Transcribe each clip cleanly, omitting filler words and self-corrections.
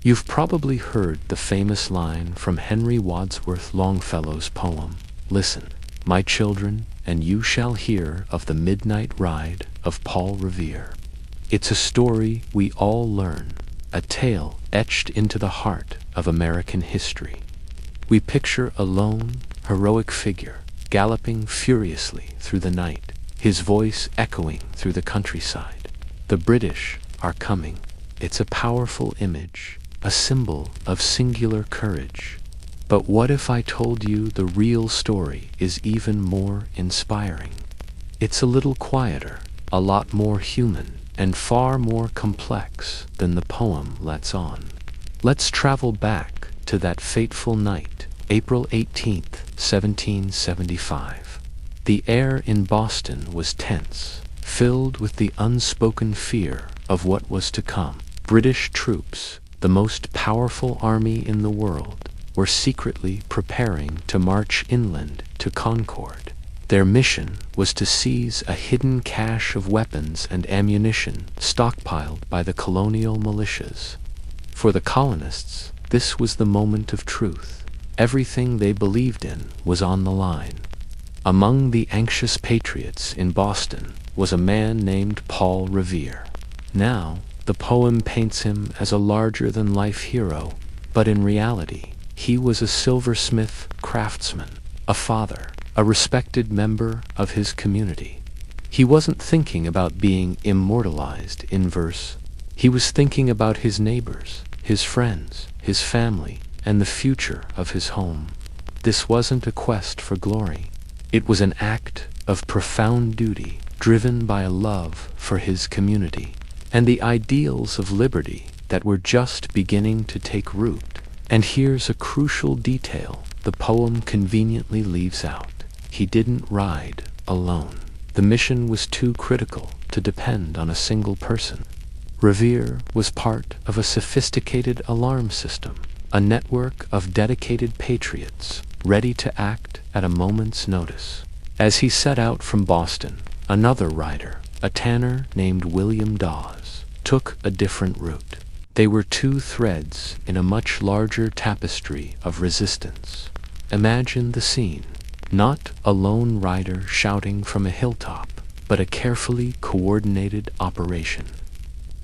You've probably heard the famous line from Henry Wadsworth Longfellow's poem, "Listen, my children, and you shall hear of the midnight ride of Paul Revere." It's a story we all learn, a tale etched into the heart of American history. We picture a lone, heroic figure galloping furiously through the night, his voice echoing through the countryside. The British are coming. It's a powerful image, a symbol of singular courage. But what if I told you the real story is even more inspiring? It's a little quieter, a lot more human, and far more complex than the poem lets on. Let's travel back to that fateful night, April 18th, 1775. The air in Boston was tense, filled with the unspoken fear of what was to come. British troops, the most powerful army in the world, were secretly preparing to march inland to Concord. Their mission was to seize a hidden cache of weapons and ammunition stockpiled by the colonial militias. For the colonists, this was the moment of truth. Everything they believed in was on the line. Among the anxious patriots in Boston was a man named Paul Revere. Now, the poem paints him as a larger-than-life hero, but in reality, he was a silversmith craftsman, a father, a respected member of his community. He wasn't thinking about being immortalized in verse. He was thinking about his neighbors, his friends, his family, and the future of his home. This wasn't a quest for glory. It was an act of profound duty, driven by a love for his community and the ideals of liberty that were just beginning to take root. And here's a crucial detail the poem conveniently leaves out. He didn't ride alone. The mission was too critical to depend on a single person. Revere was part of a sophisticated alarm system, a network of dedicated patriots ready to act at a moment's notice. As he set out from Boston, another rider, a tanner named William Dawes, took a different route. They were two threads in a much larger tapestry of resistance. Imagine the scene. Not a lone rider shouting from a hilltop, but a carefully coordinated operation.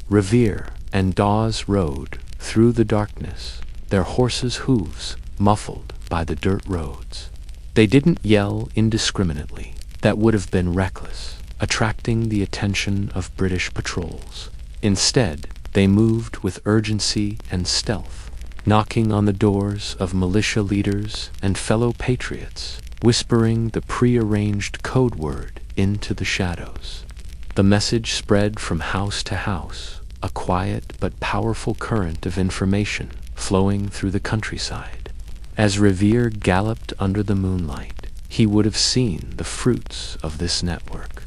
Revere and Dawes rode through the darkness, their horses' hooves muffled by the dirt roads. They didn't yell indiscriminately. That would have been reckless, attracting the attention of British patrols. Instead, they moved with urgency and stealth, knocking on the doors of militia leaders and fellow patriots, whispering the prearranged code word into the shadows. The message spread from house to house, a quiet but powerful current of information flowing through the countryside. As Revere galloped under the moonlight, he would have seen the fruits of this network.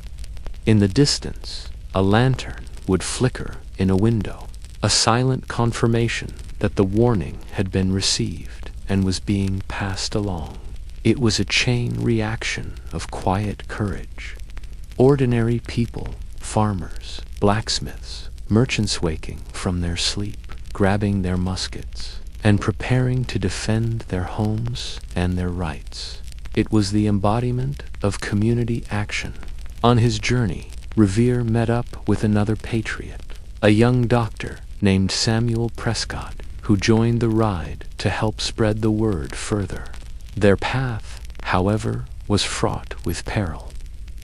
In the distance, a lantern would flicker in a window, a silent confirmation that the warning had been received and was being passed along. It was a chain reaction of quiet courage. Ordinary people, farmers, blacksmiths, merchants waking from their sleep, grabbing their muskets, and preparing to defend their homes and their rights. It was the embodiment of community action. On his journey, Revere met up with another patriot, a young doctor named Samuel Prescott, who joined the ride to help spread the word further. Their path, however, was fraught with peril.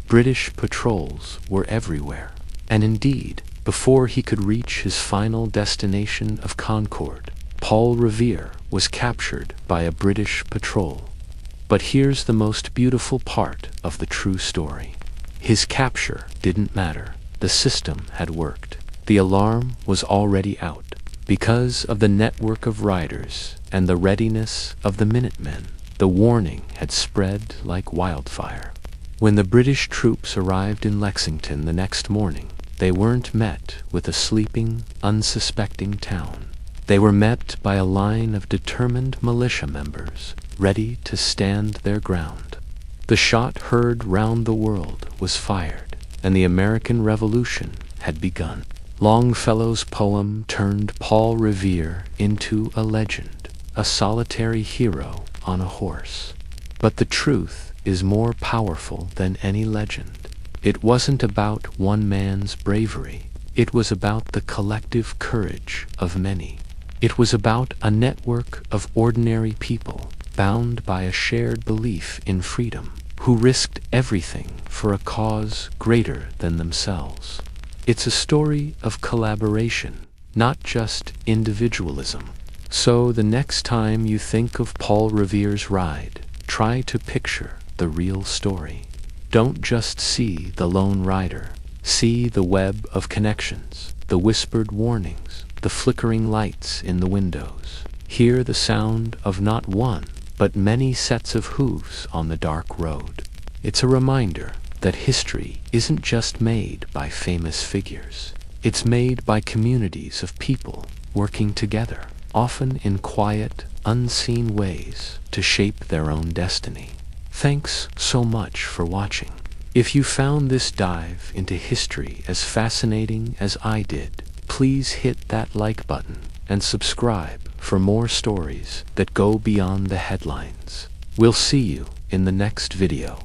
British patrols were everywhere, and indeed, before he could reach his final destination of Concord, Paul Revere was captured by a British patrol. But here's the most beautiful part of the true story. His capture didn't matter. The system had worked. The alarm was already out. Because of the network of riders and the readiness of the Minutemen, the warning had spread like wildfire. When the British troops arrived in Lexington the next morning, they weren't met with a sleeping, unsuspecting town. They were met by a line of determined militia members, ready to stand their ground. The shot heard round the world was fired, and the American Revolution had begun. Longfellow's poem turned Paul Revere into a legend, a solitary hero on a horse. But the truth is more powerful than any legend. It wasn't about one man's bravery. It was about the collective courage of many. It was about a network of ordinary people, bound by a shared belief in freedom, who risked everything for a cause greater than themselves. It's a story of collaboration, not just individualism. So the next time you think of Paul Revere's ride, try to picture the real story. Don't just see the lone rider. See the web of connections, the whispered warnings, the flickering lights in the windows. Hear the sound of not one, but many sets of hooves on the dark road. It's a reminder that history isn't just made by famous figures. It's made by communities of people working together, often in quiet, unseen ways to shape their own destiny. Thanks so much for watching. If you found this dive into history as fascinating as I did, please hit that like button and subscribe for more stories that go beyond the headlines. We'll see you in the next video.